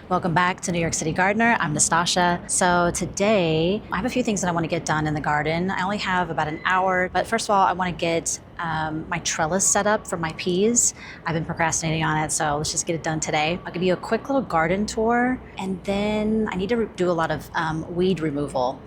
Welcome back to New York City Gardener. I'm Nastasha. So today I have a few things that I want to get done in the garden. I only have about an hour, but first of all, I want to get my trellis set up for my peas. I've been procrastinating on it, so let's just get it done today. I'll give you a quick little garden tour, and then I need to do a lot of weed removal.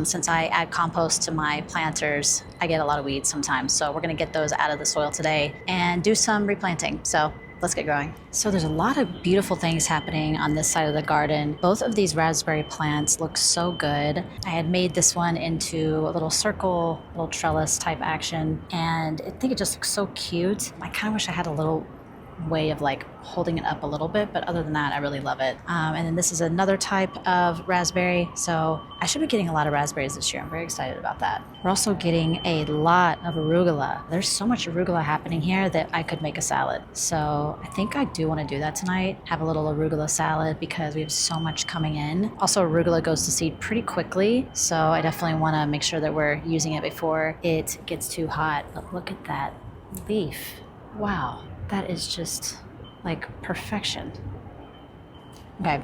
Since I add compost to my planters, I get a lot of weeds sometimes. So we're gonna get those out of the soil today and do some replanting. So let's get going. So there's a lot of beautiful things happening on this side of the garden. Both of these raspberry plants look so good. I had made this one into a little circle, little trellis type action, and I think it just looks so cute. I kind of wish I had a little way of like holding it up a little bit, but other than that, I really love it. And then this is another type of raspberry. So I should be getting a lot of raspberries this year. I'm very excited about that. We're also getting a lot of arugula. There's so much arugula happening here that I could make a salad. So I think I do want to do that tonight. Have a little arugula salad because we have so much coming in. Also, arugula goes to seed pretty quickly. So I definitely want to make sure that we're using it before it gets too hot. But look at that leaf. Wow. That is just like perfection. Okay,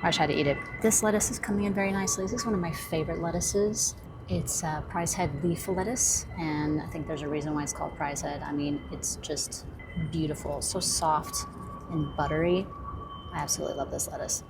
I just had to eat it. This lettuce is coming in very nicely. This is one of my favorite lettuces. It's prize head leaf lettuce, and I think there's a reason why it's called prize head. I mean, it's just beautiful, so soft and buttery. I absolutely love this lettuce.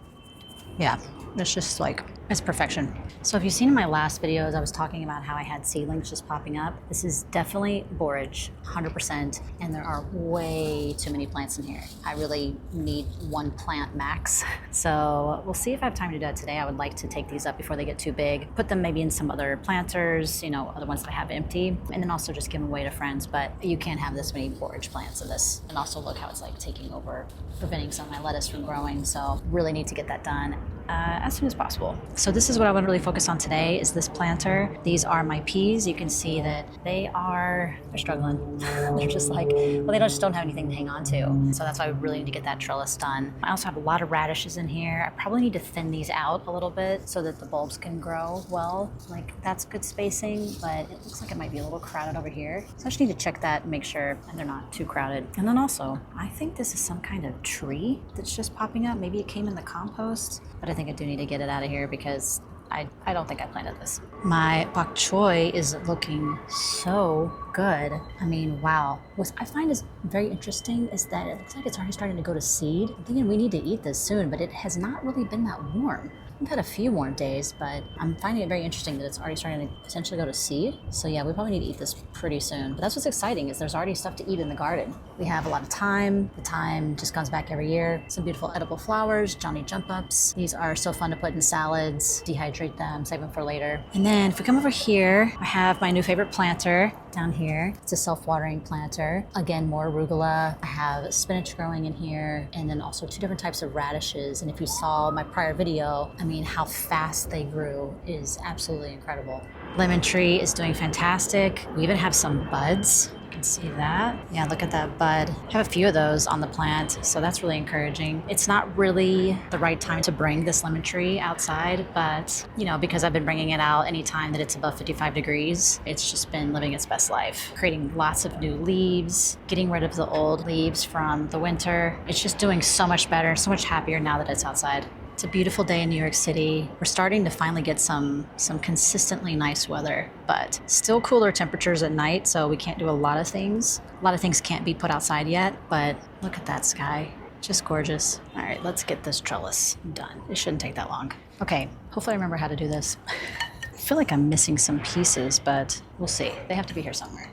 Yeah, it's just like, it's perfection. So if you've seen in my last videos, I was talking about how I had seedlings just popping up. This is definitely borage, 100%, and there are way too many plants in here. I really need one plant max. So we'll see if I have time to do that today. I would like to take these up before they get too big, put them maybe in some other planters, you know, other ones that I have empty, and then also just give them away to friends. But you can't have this many borage plants in this. And also look how it's like taking over, preventing some of my lettuce from growing. So really need to get that done as soon as possible. So this is what I want to really focus on today is this planter. These are my peas. You can see that they're struggling. They're just like, well, they just don't have anything to hang on to. So that's why I really need to get that trellis done. I also have a lot of radishes in here. I probably need to thin these out a little bit so that the bulbs can grow well. Like that's good spacing, but it looks like it might be a little crowded over here. So I just need to check that and make sure they're not too crowded. And then also, I think this is some kind of tree that's just popping up. Maybe it came in the compost, but I think I do need to get it out of here because I don't think I planted this. My bok choy is looking so good. I mean, wow. What I find is very interesting is that it looks like it's already starting to go to seed. I'm thinking we need to eat this soon, but it has not really been that warm. We've had a few warm days, but I'm finding it very interesting that it's already starting to potentially go to seed. So yeah, we probably need to eat this pretty soon. But that's what's exciting is there's already stuff to eat in the garden. We have a lot of thyme. The thyme just comes back every year. Some beautiful edible flowers, Johnny jump ups. These are so fun to put in salads, dehydrate them, save them for later. And then if we come over here, I have my new favorite planter down here. It's a self-watering planter. Again, more arugula. I have spinach growing in here, and then also 2 different types of radishes. And if you saw my prior video, I mean, how fast they grew is absolutely incredible. Lemon tree is doing fantastic. We even have some buds. You can see that. Yeah, look at that bud. I have a few of those on the plant, so that's really encouraging. It's not really the right time to bring this lemon tree outside, but you know, because I've been bringing it out anytime that it's above 55 degrees, it's just been living its best life. Creating lots of new leaves, getting rid of the old leaves from the winter. It's just doing so much better, so much happier now that it's outside. It's a beautiful day in New York City. We're starting to finally get some consistently nice weather, but still cooler temperatures at night, so we can't do a lot of things. A lot of things can't be put outside yet, but look at that sky. Just gorgeous. All right, let's get this trellis done. It shouldn't take that long. Okay, hopefully I remember how to do this. I feel like I'm missing some pieces, but we'll see. They have to be here somewhere.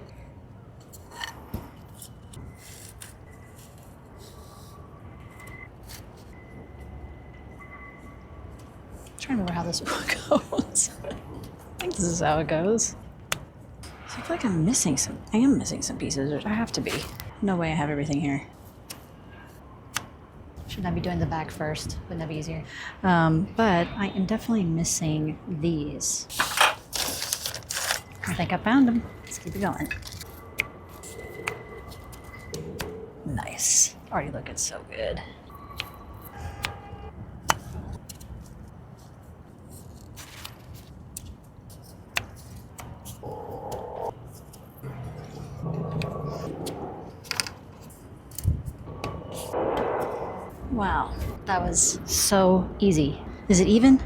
I'm trying to remember how this goes. I think this is how it goes. So I feel like I am missing some pieces. I have to be. No way I have everything here. Should I be doing the back first? Wouldn't that be easier? But I am definitely missing these. I think I found them. Let's keep it going. Nice. Already looking so good. Wow, That was so easy. Is it even?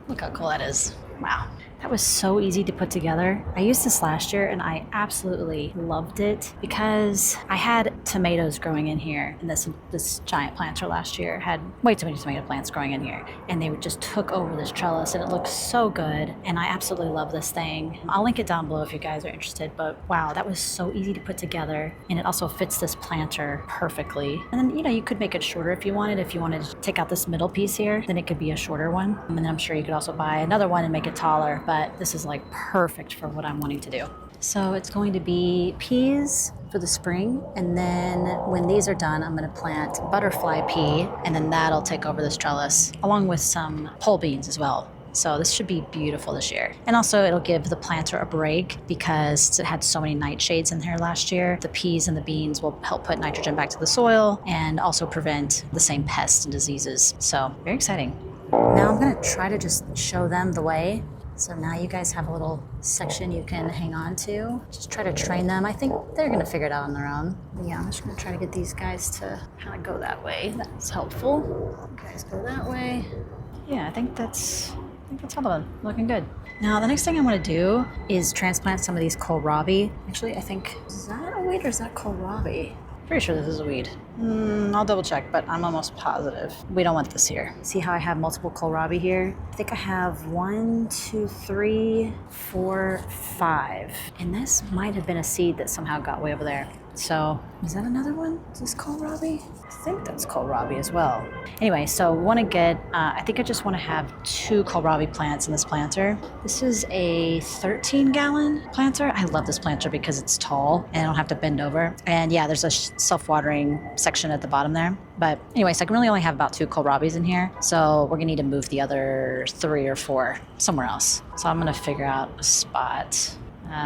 Look how cool that is. Wow. That was so easy to put together. I used this last year and I absolutely loved it because I had tomatoes growing in here, and this giant planter last year had way too many tomato plants growing in here, and they just took over this trellis and it looked so good, and I absolutely love this thing. I'll link it down below if you guys are interested, but wow, that was so easy to put together, and it also fits this planter perfectly. And then, you know, you could make it shorter if you wanted. If you wanted to take out this middle piece here, then it could be a shorter one. And then I'm sure you could also buy another one and make it taller, but this is like perfect for what I'm wanting to do. So it's going to be peas for the spring, and then when these are done, I'm going to plant butterfly pea, and then that'll take over this trellis, along with some pole beans as well. So this should be beautiful this year. And also it'll give the planter a break because it had so many nightshades in here last year. The peas and the beans will help put nitrogen back to the soil and also prevent the same pests and diseases. So very exciting. Now I'm going to try to just show them the way. So now you guys have a little section you can hang on to. Just try to train them. I think they're gonna figure it out on their own. But yeah, I'm just gonna try to get these guys to kind of go that way. That's helpful. You guys go that way. Yeah, I think that's all of them. Looking good. Now the next thing I want to do is transplant some of these kohlrabi. Actually, I think, is that a weed or is that kohlrabi? Pretty sure this is a weed. I'll double check, but I'm almost positive. We don't want this here. See how I have multiple kohlrabi here? I think I have 1, 2, 3, 4, 5. And this might have been a seed that somehow got way over there. So, is that another one? Is this kohlrabi? I think that's kohlrabi as well. Anyway, so want to get, I think I just want to have 2 kohlrabi plants in this planter. This is a 13-gallon planter. I love this planter because it's tall and I don't have to bend over. And yeah, there's a self-watering section at the bottom there. But anyway, so I can really only have about 2 kohlrabis in here. So we're gonna need to move the other 3 or 4 somewhere else. So I'm gonna figure out a spot.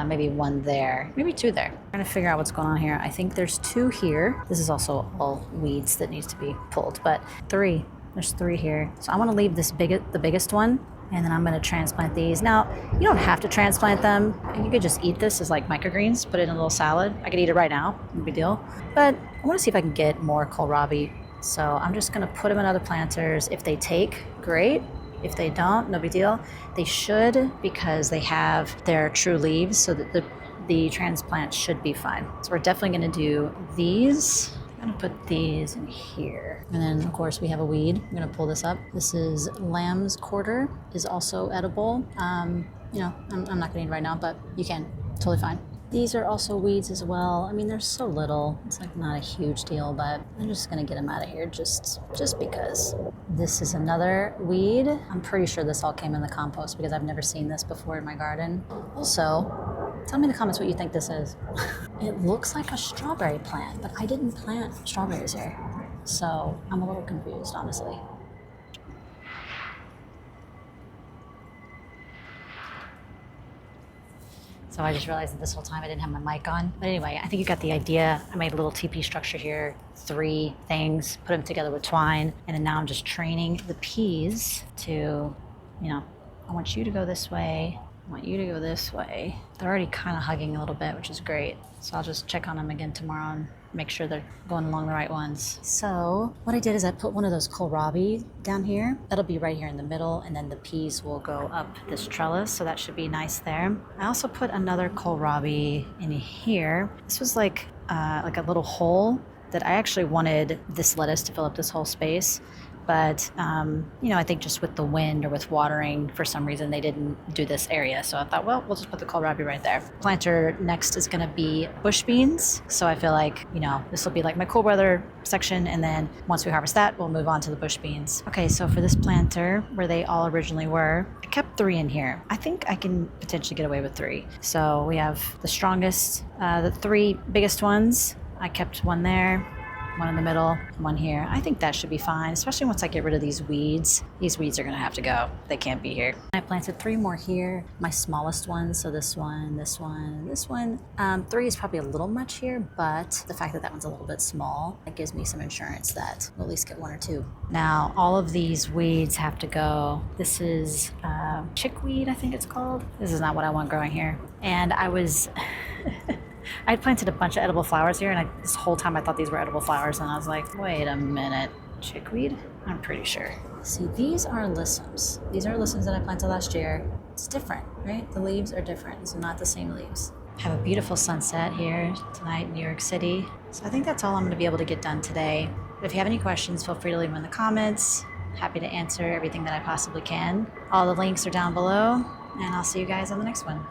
Maybe 1 there, maybe 2 there. I'm trying to figure out what's going on here. I think there's 2 here. This is also all weeds that needs to be pulled, but 3. There's 3 here. So I want to leave this the biggest one, and then I'm going to transplant these. Now, you don't have to transplant them. You could just eat this as like microgreens, put it in a little salad. I could eat it right now, no big deal. But I want to see if I can get more kohlrabi. So I'm just going to put them in other planters. If they take, great. If they don't, no big deal. They should, because they have their true leaves, so that the transplant should be fine. So we're definitely gonna do these. I'm gonna put these in here. And then of course we have a weed. I'm gonna pull this up. This is lamb's quarter, is also edible. You know, I'm not gonna eat it right now, but you can, totally fine. These are also weeds as well. I mean, they're so little. It's like not a huge deal, but I'm just gonna get them out of here just because. This is another weed. I'm pretty sure this all came in the compost because I've never seen this before in my garden. Also, tell me in the comments what you think this is. It looks like a strawberry plant, but I didn't plant strawberries here. So I'm a little confused, honestly. So I just realized that this whole time I didn't have my mic on. But anyway, I think you got the idea. I made a little teepee structure here, 3 things, put them together with twine, and then now I'm just training the peas to, you know, I want you to go this way, I want you to go this way. They're already kind of hugging a little bit, which is great. So I'll just check on them again tomorrow and make sure they're going along the right ones. So what I did is I put one of those kohlrabi down here. That'll be right here in the middle, and then the peas will go up this trellis, so that should be nice there. I also put another kohlrabi in here. This was like a little hole that I actually wanted this lettuce to fill up this whole space. But, you know, I think just with the wind or with watering, for some reason, they didn't do this area. So I thought, well, we'll just put the kohlrabi right there. Planter next is going to be bush beans. So I feel like, you know, this will be like my cool weather section. And then once we harvest that, we'll move on to the bush beans. Okay, so for this planter, where they all originally were, I kept 3 in here. I think I can potentially get away with 3. So we have the strongest, the 3 biggest ones. I kept 1 there, 1 in the middle, 1 here. I think that should be fine, especially once I get rid of these weeds. These weeds are gonna have to go. They can't be here. I planted 3 more here, my smallest ones. So this one, this one, this one. 3 is probably a little much here, but the fact that that one's a little bit small, that gives me some insurance that we'll at least get 1 or 2. Now, all of these weeds have to go. This is chickweed, I think it's called. This is not what I want growing here. And I was... I planted a bunch of edible flowers here, and this whole time I thought these were edible flowers, and I was like, wait a minute. Chickweed? I'm pretty sure. See, these are listums. These are listums that I planted last year. It's different, right? The leaves are different. These are not the same leaves. Have a beautiful sunset here tonight in New York City. So I think that's all I'm going to be able to get done today. But if you have any questions, feel free to leave them in the comments. Happy to answer everything that I possibly can. All the links are down below, and I'll see you guys on the next one.